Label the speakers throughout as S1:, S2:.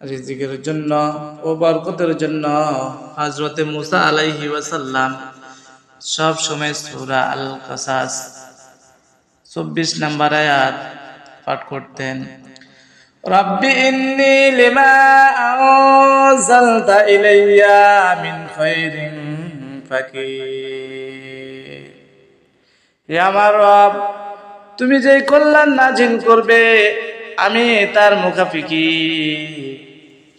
S1: রিজিকের জন্য ও বরকতের জন্য হযরতে মুসা আলাইহি ওয়াসাল্লাম সব সময় সূরা আল কাসাস 24 নম্বর আয়াত পাঠ করতেন। রব্বি ইন্নী লিমা আনজালতা ইলাইয়া মিন খায়রিন ফাকির। হে আমার রব, তুমি যে কল্যাণ নাজিল করবে আমি তার মুখাফিকি।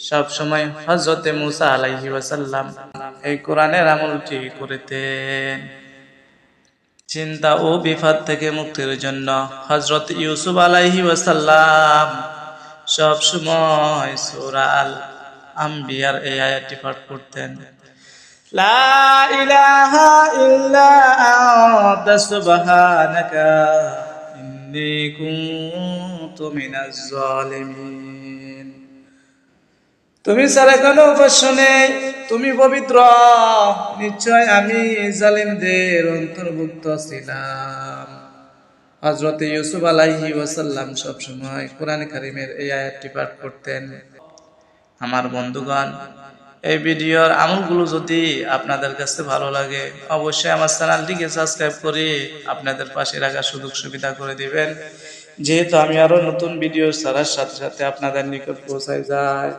S1: সব সময় হযরতে মুসা আলাইহি ওয়াসাল্লাম এই কোরআনের আমলটি করতেন। চিন্তা ও বিপদ থেকে মুক্তির জন্য হযরত ইউসুফ আলাইহি ওয়াসাল্লাম সব সময় সূরা আল আম্বিয়ার এই আয়াতটি পাঠ করতেন। লা ইলাহা ইল্লা আনতা সুবহানাকা ইন্নী কুনতু মিনাজ জালিমিন। তুমি ছাড়া কোনো উপাস্য নেই, তুমি পবিত্র, নিশ্চয় আমি জালিমদের অন্তর্ভুক্ত ছিলাম। হযরত ইউসুফ আলাইহি ওয়াসাল্লাম সব সময় কোরআন কারীমের এই আয়াতটি পাঠ করতেন। আমার বন্ধুগণ, এই ভিডিওর আমলগুলো যদি আপনাদের কাছে ভালো লাগে অবশ্যই আমার চ্যানেলটিকে সাবস্ক্রাইব করে আপনাদের পাশে রাখার সুযোগ সুবিধা করে দিবেন, যেহেতু আমি আরো নতুন ভিডিও ছাড়ার সাথে সাথে আপনাদের নিকট পৌঁছায় যায়।